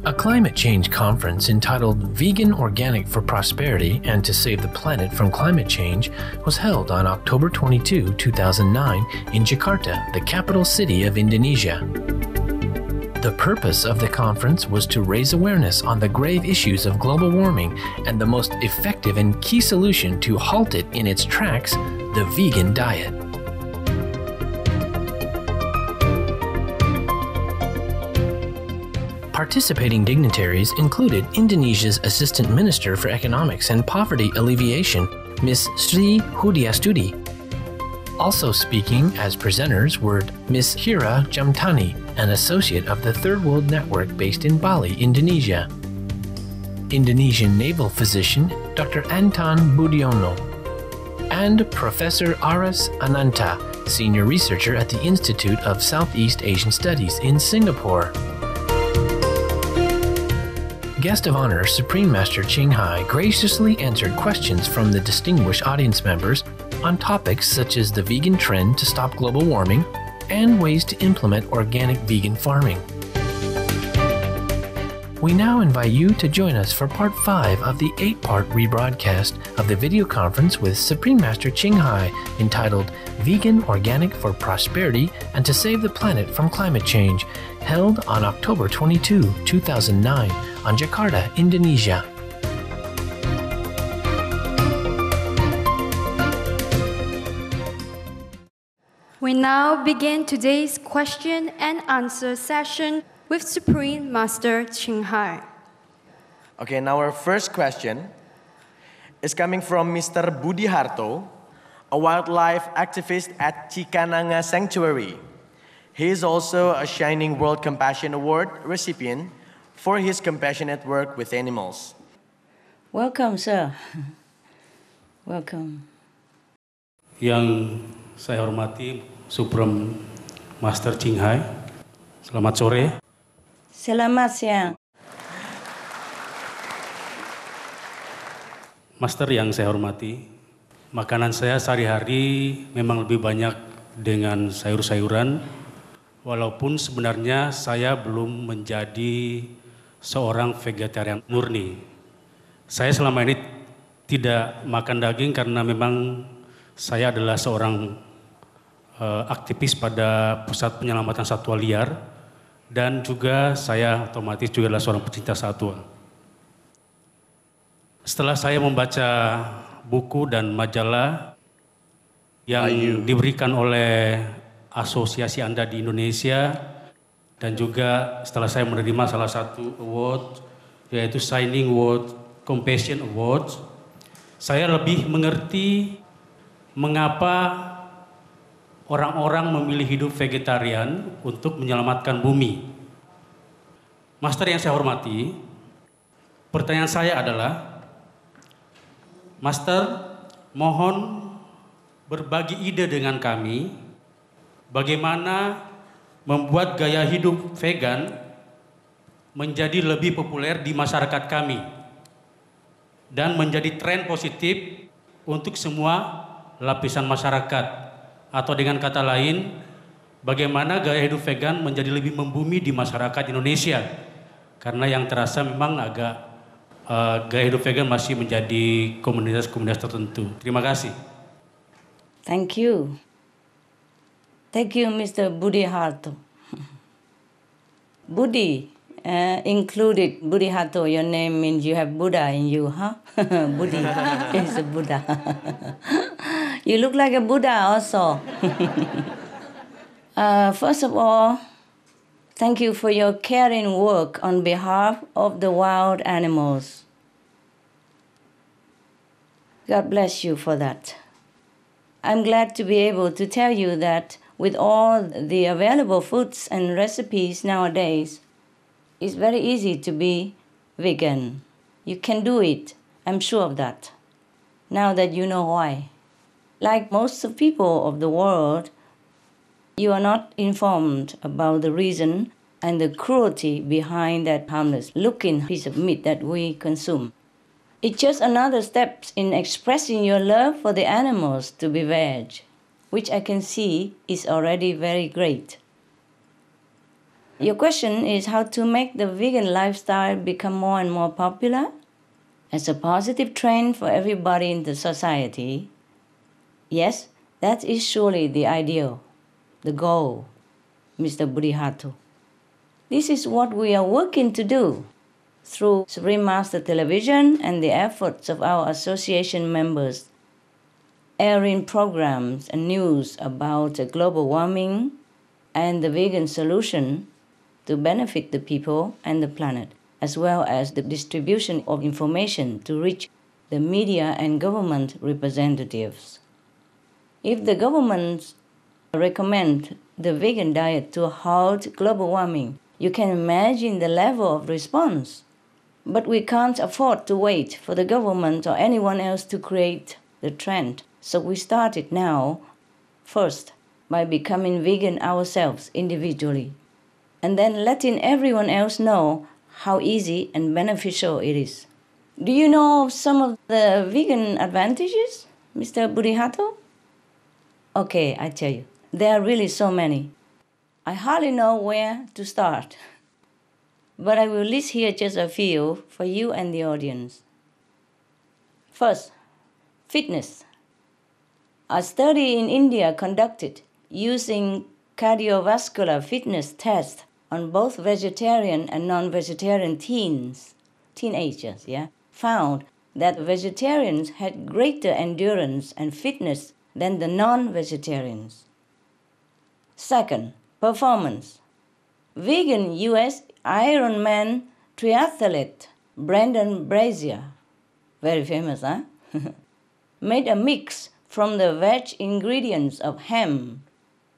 A climate change conference entitled Vegan Organic for Prosperity and to Save the Planet from Climate Change was held on October 22, 2009 in Jakarta, the capital city of Indonesia. The purpose of the conference was to raise awareness on the grave issues of global warming and the most effective and key solution to halt it in its tracks, the vegan diet. Participating dignitaries included Indonesia's Assistant Minister for Economics and Poverty Alleviation, Ms. Sri Hudiastudi. Also speaking as presenters were Ms. Hira Jamtani, an associate of the Third World Network based in Bali, Indonesia, Indonesian naval physician Dr. Anton Budiono, and Professor Aras Ananta, senior researcher at the Institute of Southeast Asian Studies in Singapore. Guest of honor Supreme Master Ching Hai graciously answered questions from the distinguished audience members on topics such as the vegan trend to stop global warming and ways to implement organic vegan farming. We now invite you to join us for part 5 of the 8-part rebroadcast of the video conference with Supreme Master Ching Hai entitled Vegan Organic for Prosperity and to Save the Planet from Climate Change, held on October 22, 2009 on Jakarta, Indonesia. We now begin today's question and answer session with Supreme Master Ching Hai. Okay, now our first question is coming from Mr. Budi Harto, a wildlife activist at Cikananga Sanctuary. He is also a Shining World Compassion Award recipient for his compassionate work with animals. Welcome, sir. Welcome. Yang saya hormati Supreme Master Ching Hai. Selamat sore. Selamat siang. Master yang saya hormati, makanan saya sehari-hari memang lebih banyak dengan sayur-sayuran, walaupun sebenarnya saya belum menjadi seorang vegetarian murni. Saya selama ini tidak makan daging karena memang saya adalah seorang aktivis pada Pusat Penyelamatan Satwa Liar dan juga saya otomatis juga adalah seorang pecinta satwa. Setelah saya membaca buku dan majalah yang diberikan oleh asosiasi Anda di Indonesia dan juga setelah saya menerima salah satu award yaitu Shining World Compassion Award, saya lebih mengerti mengapa orang-orang memilih hidup vegetarian untuk menyelamatkan bumi. Master yang saya hormati, pertanyaan saya adalah, Master, mohon berbagi ide dengan kami bagaimana membuat gaya hidup vegan menjadi lebih populer di masyarakat kami dan menjadi tren positif untuk semua lapisan masyarakat, atau dengan kata lain, bagaimana gaya hidup vegan menjadi lebih membumi di masyarakat Indonesia, karena yang terasa memang agak gaya hidup vegan masih menjadi komunitas-komunitas tertentu. Terima kasih. Thank you. Thank you, Mr. Budi Harto. Budi included Budi Harto. Your name means you have Buddha in you, huh? Budi is a Buddha. You look like a Buddha also. First of all, thank you for your caring work on behalf of the wild animals. God bless you for that. I'm glad to be able to tell you that with all the available foods and recipes nowadays, it's very easy to be vegan. You can do it. I'm sure of that. Now that you know why. Like most of people of the world, you are not informed about the reason and the cruelty behind that harmless looking piece of meat that we consume. It's just another step in expressing your love for the animals to be veg, which I can see is already very great. Your question is how to make the vegan lifestyle become more and more popular as a positive trend for everybody in the society. Yes, that is surely the ideal, the goal, Mr. Budiharto. This is what we are working to do through Supreme Master Television and the efforts of our association members, airing programs and news about global warming and the vegan solution to benefit the people and the planet, as well as the distribution of information to reach the media and government representatives. If the governments recommend the vegan diet to halt global warming, you can imagine the level of response. But we can't afford to wait for the government or anyone else to create the trend. So we started now, first, by becoming vegan ourselves individually, and then letting everyone else know how easy and beneficial it is. Do you know some of the vegan advantages, Mr. Budiharto? Okay, I tell you, there are really so many. I hardly know where to start, but I will list here just a few for you and the audience. First, fitness. A study in India conducted using cardiovascular fitness tests on both vegetarian and non-vegetarian teenagers, found that vegetarians had greater endurance and fitness than the non-vegetarians. Second, performance. Vegan US Ironman triathlete Brendan Brazier, very famous, made a mix from the veg ingredients of ham,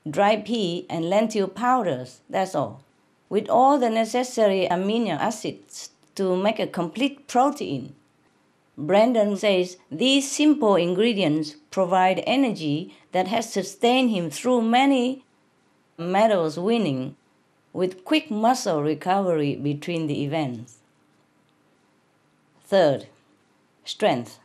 dry pea, and lentil powders, that's all, with all the necessary amino acids to make a complete protein. Brendan says these simple ingredients provide energy that has sustained him through many medals winning, with quick muscle recovery between the events. Third, strength.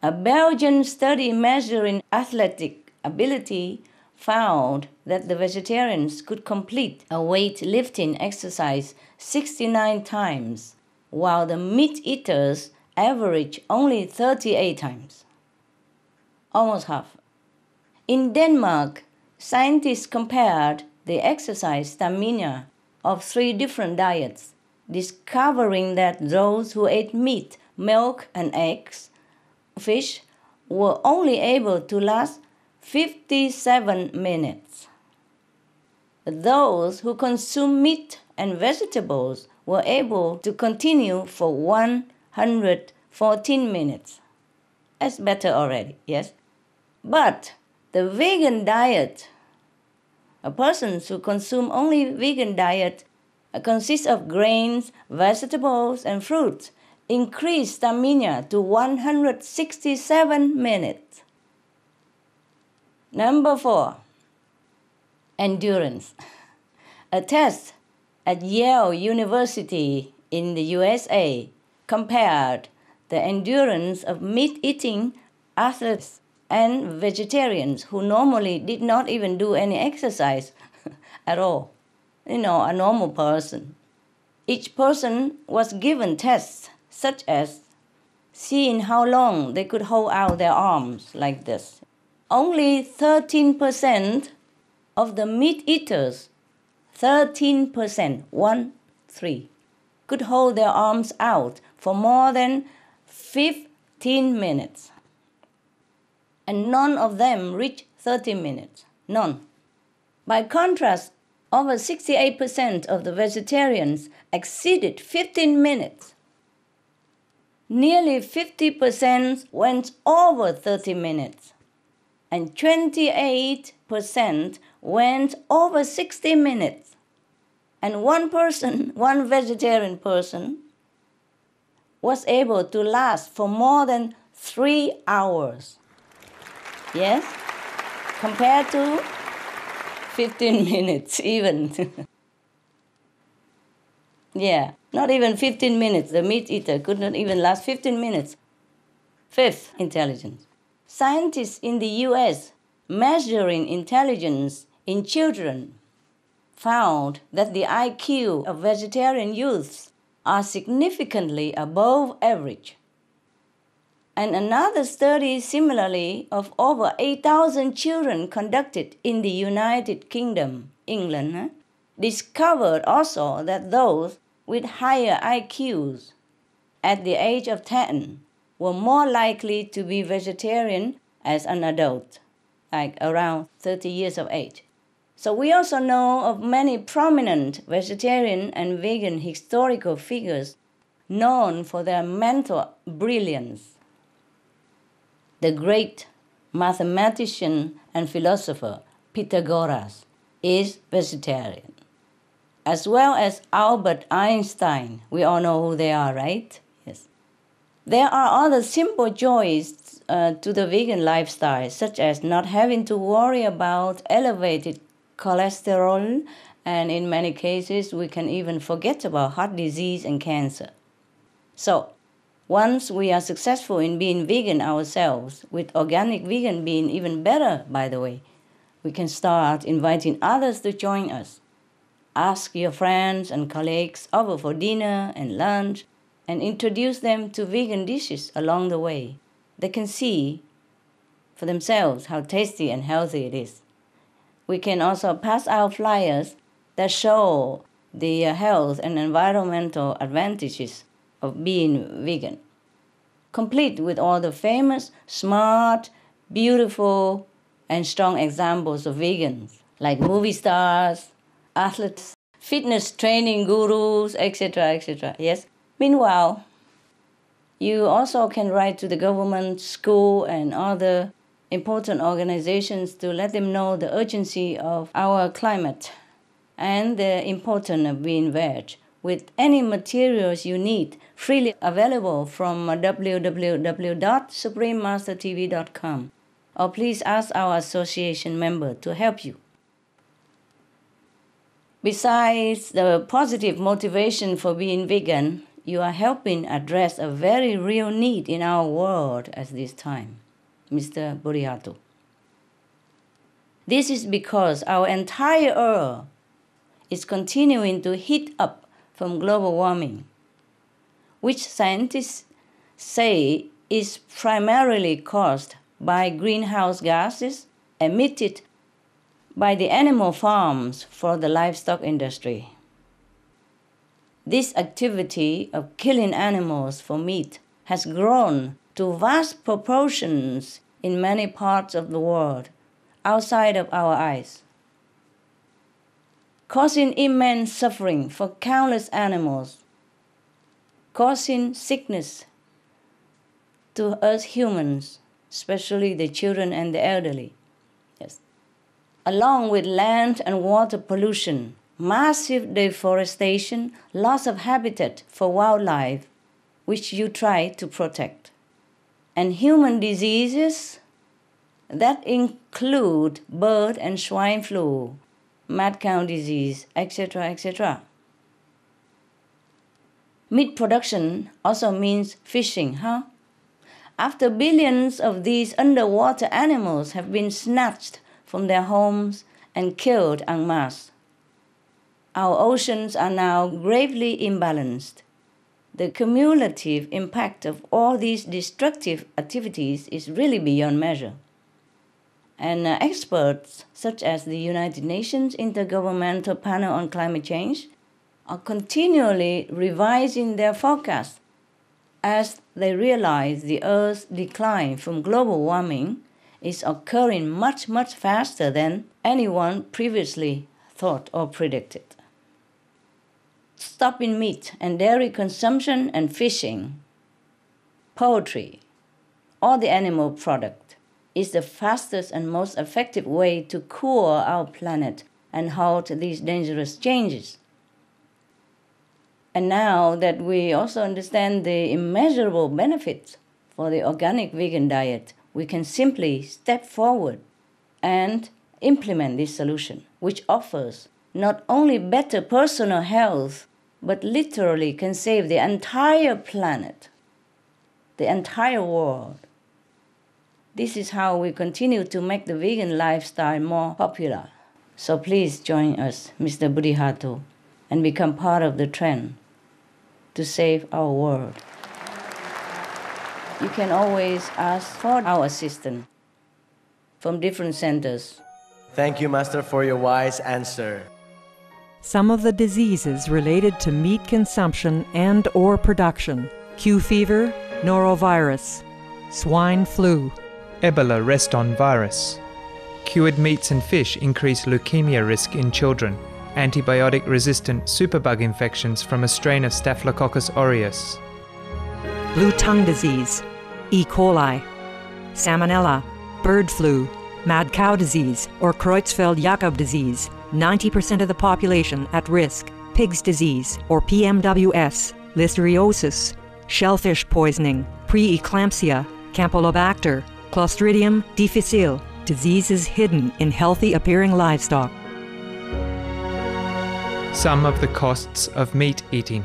A Belgian study measuring athletic ability found that the vegetarians could complete a weightlifting exercise 69 times, while the meat eaters average only 38 times. Almost half. In Denmark, scientists compared the exercise stamina of 3 different diets, discovering that those who ate meat, milk, and eggs, fish, were only able to last 57 minutes. Those who consumed meat and vegetables were able to continue for 114 minutes. That's better already, yes? But the vegan diet, persons who consume only vegan diet consists of grains, vegetables, and fruits, increased stamina to 167 minutes. Number 4, endurance. A test at Yale University in the USA compared the endurance of meat-eating athletes and vegetarians who normally did not even do any exercise at all. A normal person. Each person was given tests such as seeing how long they could hold out their arms like this. Only 13% of the meat eaters, 13%, 1-3, could hold their arms out for more than 15 minutes. And none of them reached 30 minutes. None. By contrast, over 68% of the vegetarians exceeded 15 minutes. Nearly 50% went over 30 minutes. And 28% went over 60 minutes. And one vegetarian person, was able to last for more than 3 hours. Yes? Compared to 15 minutes even. Yeah, not even 15 minutes. The meat eater could not even last 15 minutes. Fifth, intelligence. Scientists in the US measuring intelligence in children found that the IQ of vegetarian youths are significantly above average. And another study similarly of over 8,000 children conducted in the United Kingdom, England, discovered also that those with higher IQs at the age of 10 were more likely to be vegetarian as an adult, like around 30 years of age. So we also know of many prominent vegetarian and vegan historical figures known for their mental brilliance. The great mathematician and philosopher Pythagoras is vegetarian, as well as Albert Einstein. We all know who they are, right? Yes. There are other simple joys to the vegan lifestyle, such as not having to worry about elevated cholesterol, and in many cases, we can even forget about heart disease and cancer. So, once we are successful in being vegan ourselves, with organic vegan being even better, by the way, we can start inviting others to join us. Ask your friends and colleagues over for dinner and lunch and introduce them to vegan dishes along the way. They can see for themselves how tasty and healthy it is. We can also pass out flyers that show the health and environmental advantages of being vegan, complete with all the famous, smart, beautiful, and strong examples of vegans, like movie stars, athletes, fitness training gurus, etc., etc. Yes. Meanwhile, you also can write to the government, school, and other important organizations to let them know the urgency of our climate and the importance of being veg, with any materials you need freely available from www.suprememastertv.com, or please ask our association member to help you. Besides the positive motivation for being vegan, you are helping address a very real need in our world at this time, Mr. Buriato. This is because our entire Earth is continuing to heat up from global warming, which scientists say is primarily caused by greenhouse gases emitted by the animal farms for the livestock industry. This activity of killing animals for meat has grown to vast proportions in many parts of the world outside of our eyes, causing immense suffering for countless animals, causing sickness to us humans, especially the children and the elderly. Yes. Along with land and water pollution, massive deforestation, loss of habitat for wildlife, which you try to protect, and human diseases that include bird and swine flu, mad cow disease, etc., etc. Meat production also means fishing, huh? After billions of these underwater animals have been snatched from their homes and killed en masse, our oceans are now gravely imbalanced. The cumulative impact of all these destructive activities is really beyond measure. And experts such as the United Nations Intergovernmental Panel on Climate Change are continually revising their forecasts as they realize the Earth's decline from global warming is occurring much, much faster than anyone previously thought or predicted. Stopping meat and dairy consumption and fishing, poultry, or the animal product is the fastest and most effective way to cool our planet and halt these dangerous changes. And now that we also understand the immeasurable benefits for the organic vegan diet, we can simply step forward and implement this solution, which offers not only better personal health, but literally can save the entire planet, the entire world. This is how we continue to make the vegan lifestyle more popular, So please join us, Mr. Budiharto, and become part of the trend to save our world. You can always ask for our assistance from different centers. Thank you, Master, for your wise answer. Some of the diseases related to meat consumption and/or production: Q fever, norovirus, swine flu, Ebola reston virus. Cured meats and fish increase leukemia risk in children. Antibiotic-resistant superbug infections from a strain of Staphylococcus aureus. blue tongue disease, E. coli, salmonella, bird flu, mad cow disease or Creutzfeldt-Jakob disease, 90% of the population at risk, pig's disease or PMWS, listeriosis, shellfish poisoning, preeclampsia, Campylobacter, Clostridium difficile, diseases hidden in healthy-appearing livestock. Some of the costs of meat eating.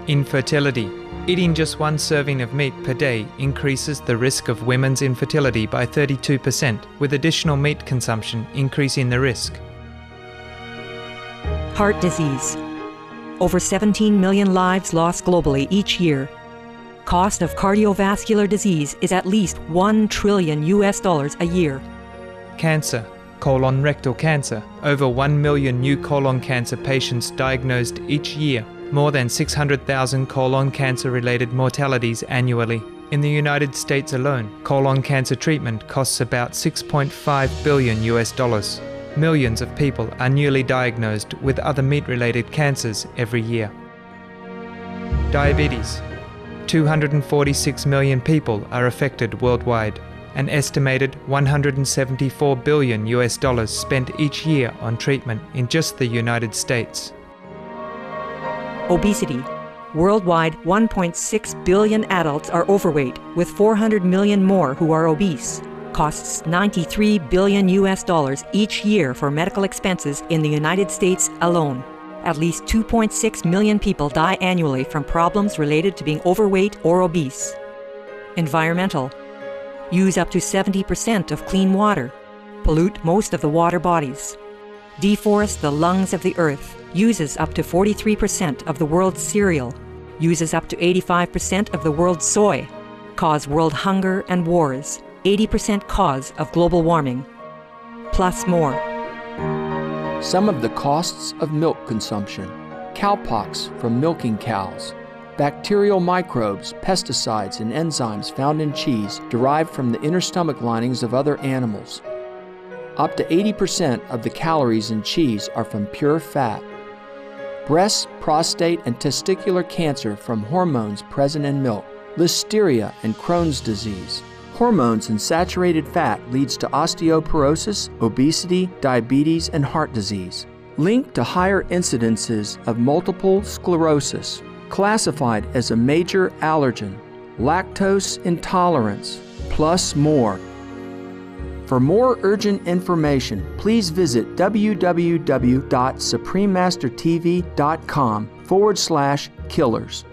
Infertility. Eating just one serving of meat per day increases the risk of women's infertility by 32%, with additional meat consumption increasing the risk. Heart disease. Over 17 million lives lost globally each year. Cost of cardiovascular disease is at least $1 trillion a year. Cancer. Colon rectal cancer. Over 1 million new colon cancer patients diagnosed each year. More than 600,000 colon cancer-related mortalities annually. In the United States alone, colon cancer treatment costs about $6.5 billion. Millions of people are newly diagnosed with other meat-related cancers every year. Diabetes. 246 million people are affected worldwide. An estimated $174 billion spent each year on treatment in just the United States. Obesity. Worldwide, 1.6 billion adults are overweight, with 400 million more who are obese. Costs $93 billion each year for medical expenses in the United States alone. At least 2.6 million people die annually from problems related to being overweight or obese. Environmental. Use up to 70% of clean water. Pollute most of the water bodies. Deforest the lungs of the earth. Uses up to 43% of the world's cereal. Uses up to 85% of the world's soy. Cause world hunger and wars. 80% cause of global warming. Plus more. Some of the costs of milk consumption: cowpox from milking cows, bacterial microbes, pesticides, and enzymes found in cheese derived from the inner stomach linings of other animals. Up to 80% of the calories in cheese are from pure fat. Breast, prostate, and testicular cancer from hormones present in milk, listeria and Crohn's disease. Hormones in saturated fat leads to osteoporosis, obesity, diabetes, and heart disease. Linked to higher incidences of multiple sclerosis, classified as a major allergen, lactose intolerance, plus more. For more urgent information, please visit www.suprememastertv.com/killers.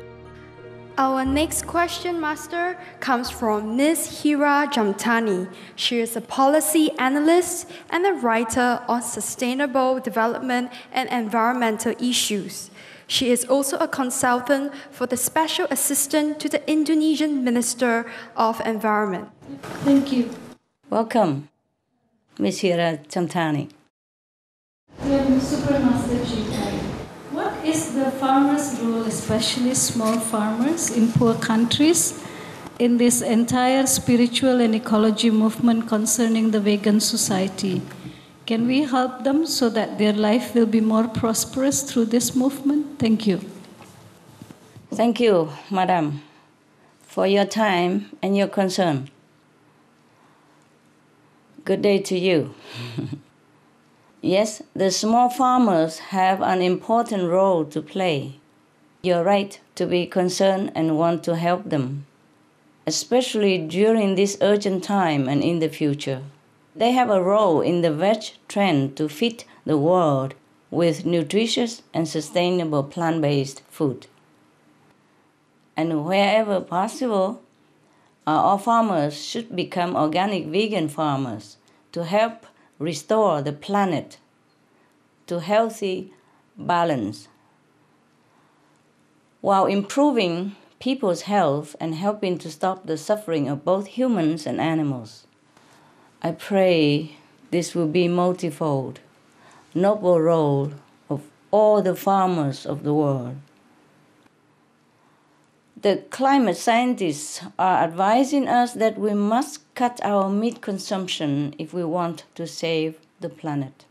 Our next question, Master, comes from Ms. Hira Jamtani. She is a policy analyst and a writer on sustainable development and environmental issues. She is also a consultant for the Special Assistant to the Indonesian Minister of Environment. Thank you. Welcome, Ms. Hira Jamtani. Dear Supreme Master Ching Hai, what is the farmers' role, especially small farmers in poor countries, in this entire spiritual and ecology movement concerning the vegan society? Can we help them so that their life will be more prosperous through this movement? Thank you. Thank you, Madam, for your time and your concern. Good day to you. Yes, the small farmers have an important role to play. You're right to be concerned and want to help them, especially during this urgent time and in the future. They have a role in the veg trend to feed the world with nutritious and sustainable plant-based food. And wherever possible, all farmers should become organic vegan farmers to help restore the planet to healthy balance, while improving people's health and helping to stop the suffering of both humans and animals. I pray this will be multifold, noble role of all the farmers of the world. The climate scientists are advising us that we must cut our meat consumption if we want to save the planet.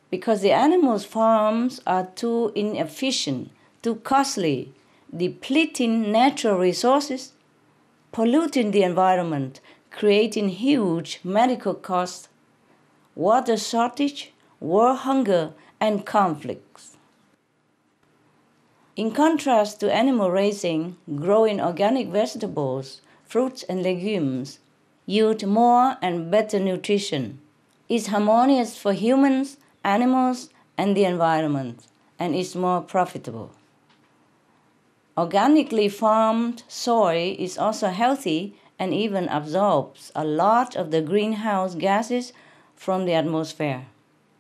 Because the animals' farms are too inefficient, too costly, depleting natural resources, polluting the environment, creating huge medical costs, water shortage, world hunger, and conflicts. In contrast to animal raising, growing organic vegetables, fruits, and legumes yield more and better nutrition, is harmonious for humans, animals, and the environment, and is more profitable. Organically farmed soy is also healthy and even absorbs a lot of the greenhouse gases from the atmosphere.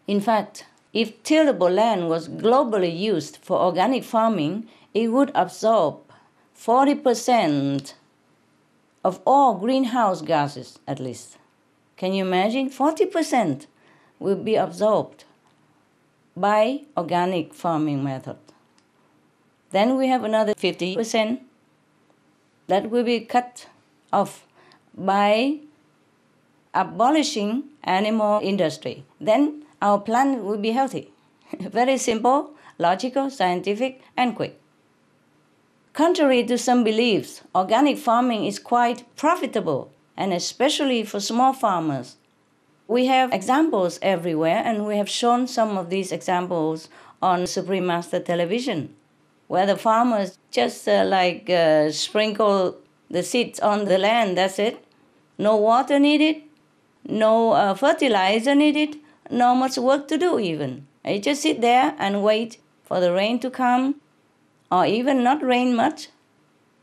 In fact, if tillable land was globally used for organic farming, it would absorb 40% of all greenhouse gases, at least. Can you imagine? 40% will be absorbed by organic farming method. Then we have another 50% that will be cut off by abolishing animal industry. Then our planet will be healthy. Very simple, logical, scientific, and quick. Contrary to some beliefs, organic farming is quite profitable, and especially for small farmers. We have examples everywhere, and we have shown some of these examples on Supreme Master television, where the farmers just sprinkle the seeds on the land, that's it. No water needed, no fertilizer needed, not much work to do even. You just sit there and wait for the rain to come, or even not rain much.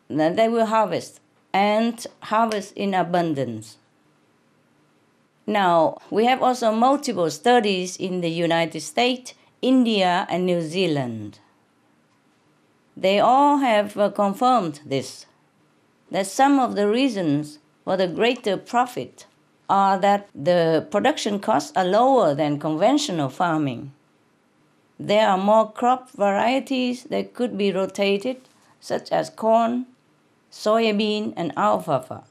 Then they will harvest, and harvest in abundance. Now, we have also multiple studies in the United States, India, and New Zealand. They all have confirmed this, that some of the reasons for the greater profit are that the production costs are lower than conventional farming. There are more crop varieties that could be rotated, such as corn, soybean, and alfalfa.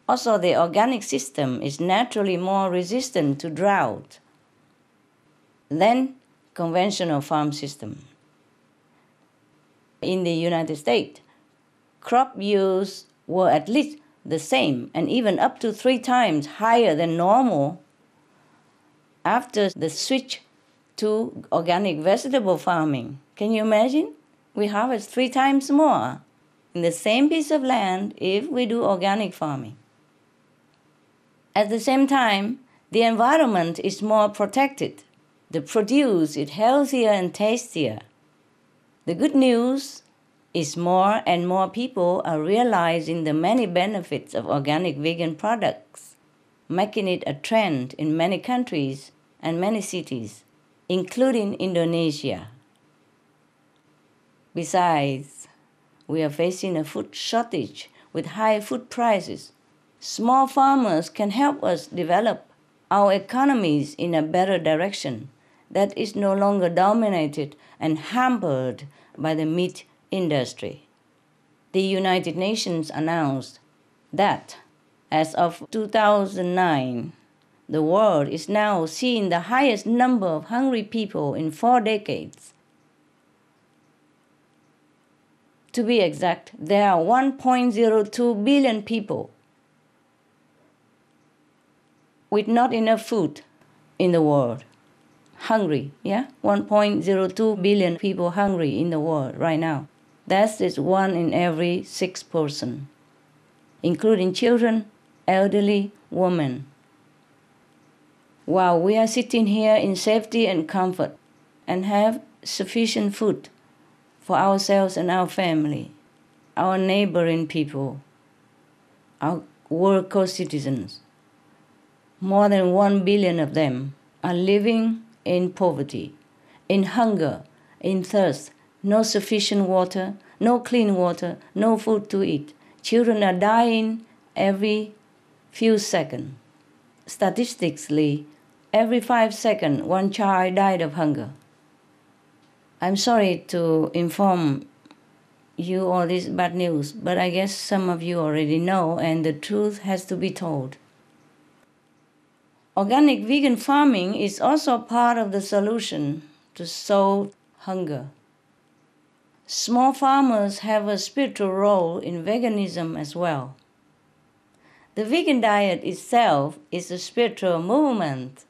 Also, the organic system is naturally more resistant to drought than conventional farm system. In the United States, crop yields were at least the same and even up to 3 times higher than normal after the switch to organic vegetable farming. Can you imagine? We harvest 3 times more in the same piece of land if we do organic farming. At the same time, the environment is more protected. The produce is healthier and tastier. The good news is more and more people are realizing the many benefits of organic vegan products, making it a trend in many countries and many cities, including Indonesia. Besides, we are facing a food shortage with high food prices. Small farmers can help us develop our economies in a better direction that is no longer dominated and hampered by the meat industry. The United Nations announced that as of 2009, the world is now seeing the highest number of hungry people in 4 decades. To be exact, there are 1.02 billion people with not enough food in the world. Hungry, yeah? 1.02 billion people hungry in the world right now. That is 1 in every 6 person, including children, elderly, women. While we are sitting here in safety and comfort and have sufficient food for ourselves and our family, our neighboring people, our world co-citizens, more than 1 billion of them are living in poverty, in hunger, in thirst, no sufficient water, no clean water, no food to eat. Children are dying every few seconds. Statistically, every 5 seconds, one child died of hunger. I'm sorry to inform you all this bad news, but I guess some of you already know, and the truth has to be told. Organic vegan farming is also part of the solution to solve hunger. Small farmers have a spiritual role in veganism as well. The vegan diet itself is a spiritual movement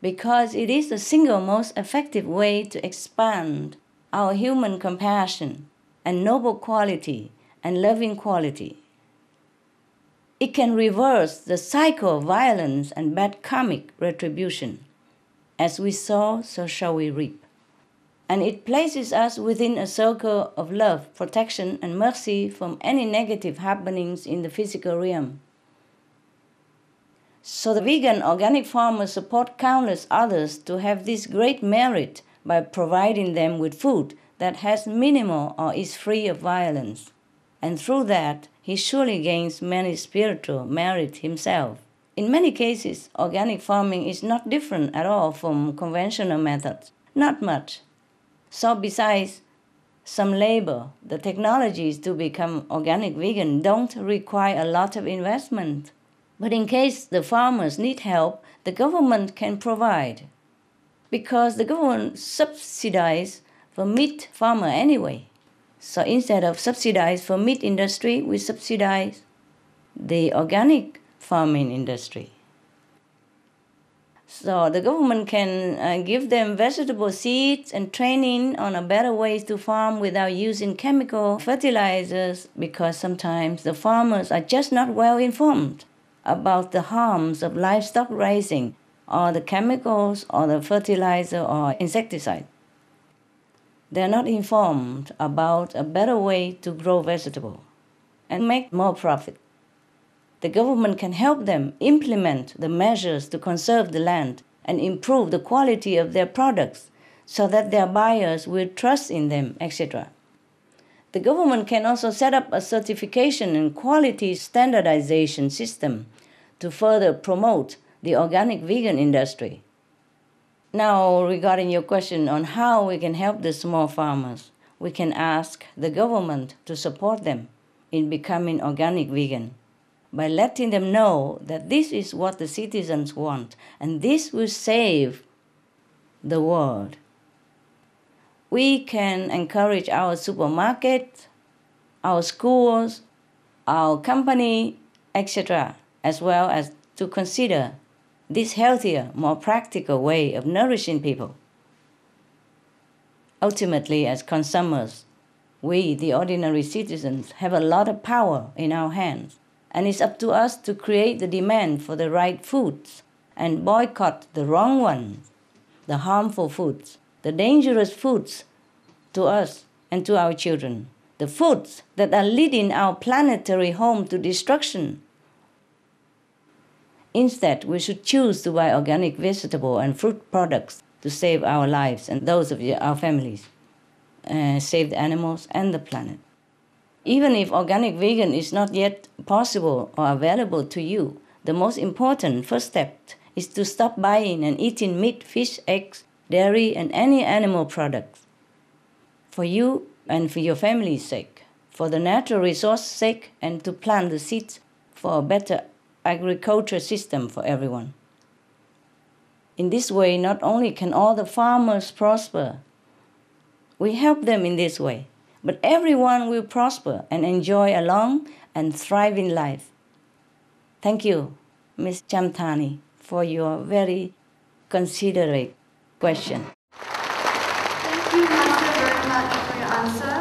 because it is the single most effective way to expand our human compassion and noble quality and loving quality. It can reverse the cycle of violence and bad karmic retribution. As we sow, so shall we reap. And it places us within a circle of love, protection, and mercy from any negative happenings in the physical realm. So the vegan organic farmers support countless others to have this great merit by providing them with food that has minimal or is free of violence. And through that, he surely gains many spiritual merit himself. In many cases, organic farming is not different at all from conventional methods. Not much. So besides some labor, the technologies to become organic vegan don't require a lot of investment. But in case the farmers need help, the government can provide. Because the government subsidizes for meat farmer anyway. So instead of subsidize for meat industry, we subsidize the organic farming industry. So the government can give them vegetable seeds and training on a better ways to farm without using chemical fertilizers, because sometimes the farmers are just not well informed about the harms of livestock raising or the chemicals or the fertilizer or insecticide. They're not informed about a better way to grow vegetable and make more profit. The government can help them implement the measures to conserve the land and improve the quality of their products so that their buyers will trust in them, etc. The government can also set up a certification and quality standardization system to further promote the organic vegan industry. Now, regarding your question on how we can help the small farmers, we can ask the government to support them in becoming organic vegan by letting them know that this is what the citizens want and this will save the world. We can encourage our supermarket, our schools, our company, etc., as well as to consider this healthier, more practical way of nourishing people. Ultimately, as consumers, we, the ordinary citizens, have a lot of power in our hands, and it's up to us to create the demand for the right foods and boycott the wrong ones, the harmful foods, the dangerous foods to us and to our children, the foods that are leading our planetary home to destruction. Instead, we should choose to buy organic vegetable and fruit products to save our lives and those of our families, save the animals and the planet. Even if organic vegan is not yet possible or available to you, the most important first step is to stop buying and eating meat, fish, eggs, dairy, and any animal products. For you and for your family's sake, for the natural resource sake, and to plant the seeds for a better agriculture system for everyone. In this way, not only can all the farmers prosper, we help them in this way, but everyone will prosper and enjoy a long and thriving life. Thank you, Ms. Chamtani, for your very considerate question. Thank you, Master, very much for your answer.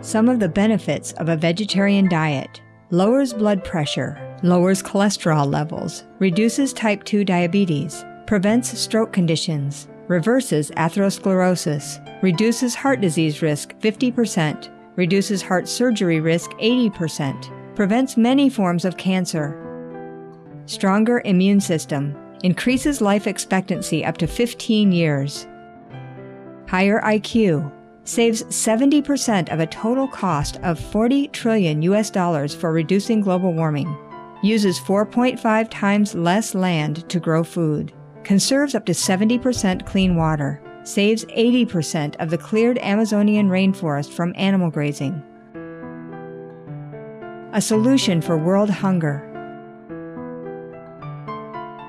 Some of the benefits of a vegetarian diet: lowers blood pressure, lowers cholesterol levels, reduces type 2 diabetes, prevents stroke conditions, reverses atherosclerosis, reduces heart disease risk 50%, reduces heart surgery risk 80%, prevents many forms of cancer. Stronger immune system, increases life expectancy up to 15 years. Higher IQ saves 70% of a total cost of $40 trillion for reducing global warming. Uses 4.5 times less land to grow food. Conserves up to 70% clean water. Saves 80% of the cleared Amazonian rainforest from animal grazing. A solution for world hunger.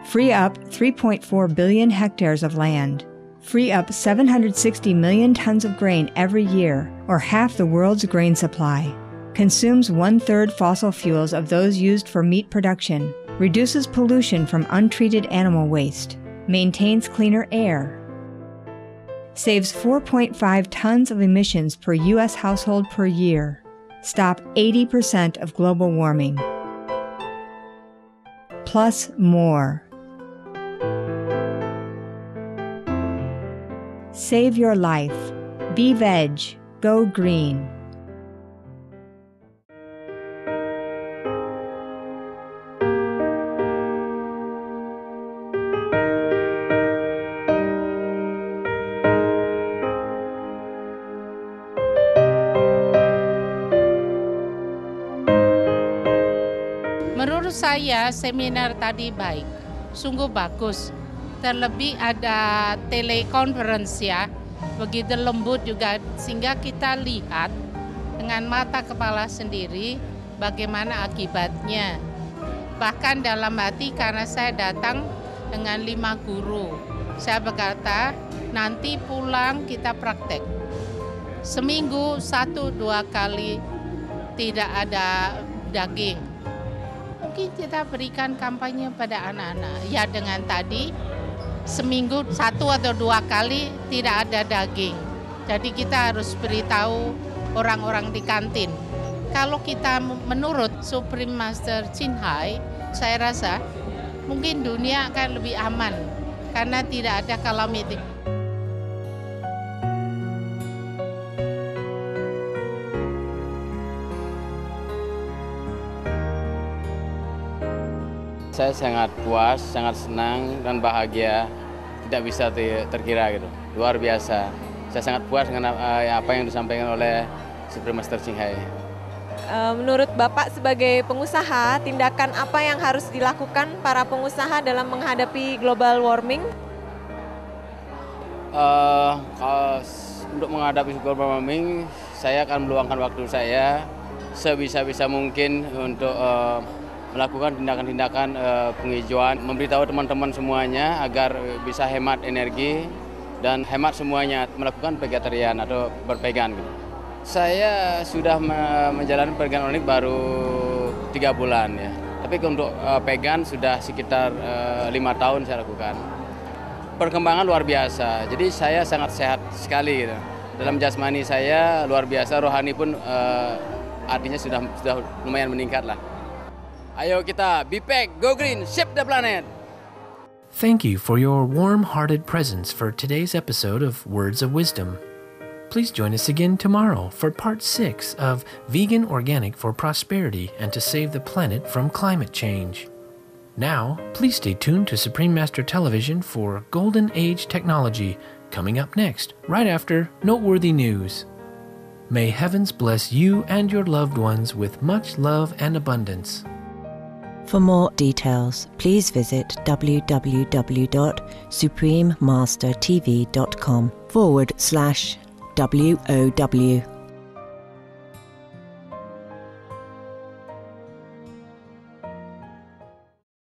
Free up 3.4 billion hectares of land. Free up 760 million tons of grain every year, or half the world's grain supply. Consumes 1/3 fossil fuels of those used for meat production. Reduces pollution from untreated animal waste. Maintains cleaner air. Saves 4.5 tons of emissions per U.S. household per year. Stop 80% of global warming. Plus more. Save your life. Be veg. Go green. Menurut saya seminar tadi baik, sungguh bagus. Terlebih ada teleconference ya, begitu lembut juga sehingga kita lihat dengan mata kepala sendiri bagaimana akibatnya. Bahkan dalam hati karena saya datang dengan 5 guru, saya berkata nanti pulang kita praktek. Seminggu 1-2 kali tidak ada daging. Mungkin kita berikan kampanye pada anak-anak. Ya dengan tadi seminggu 1 atau 2 kali tidak ada daging. Jadi kita harus beritahu orang-orang di kantin. Kalau kita menurut Supreme Master Ching Hai, saya rasa mungkin dunia akan lebih aman karena tidak ada calamity. Saya sangat puas, sangat senang dan bahagia, tidak bisa terkira gitu, luar biasa. Saya sangat puas dengan apa yang disampaikan oleh Supreme Master Ching Hai. Menurut Bapak sebagai pengusaha, tindakan apa yang harus dilakukan para pengusaha dalam menghadapi global warming? Untuk menghadapi global warming, saya akan meluangkan waktu saya sebisa-bisa mungkin untuk melakukan tindakan-tindakan penghijauan, memberitahu teman-teman semuanya agar bisa hemat energi dan hemat semuanya, melakukan vegetarian atau bervegan. Saya sudah menjalani vegan organik baru 3 bulan ya, tapi untuk vegan sudah sekitar 5 tahun saya lakukan. Perkembangan luar biasa, jadi saya sangat sehat sekali gitu. Dalam jasmani saya luar biasa, rohani pun artinya sudah lumayan meningkat lah. Ayo kita, be pack, go green, save the planet. Thank you for your warm-hearted presence for today's episode of Words of Wisdom. Please join us again tomorrow for part 6 of Vegan Organic for Prosperity and to Save the Planet from Climate Change. Now, please stay tuned to Supreme Master Television for Golden Age Technology, coming up next, right after Noteworthy News. May heavens bless you and your loved ones with much love and abundance. For more details, please visit www.suprememastertv.com/WOW.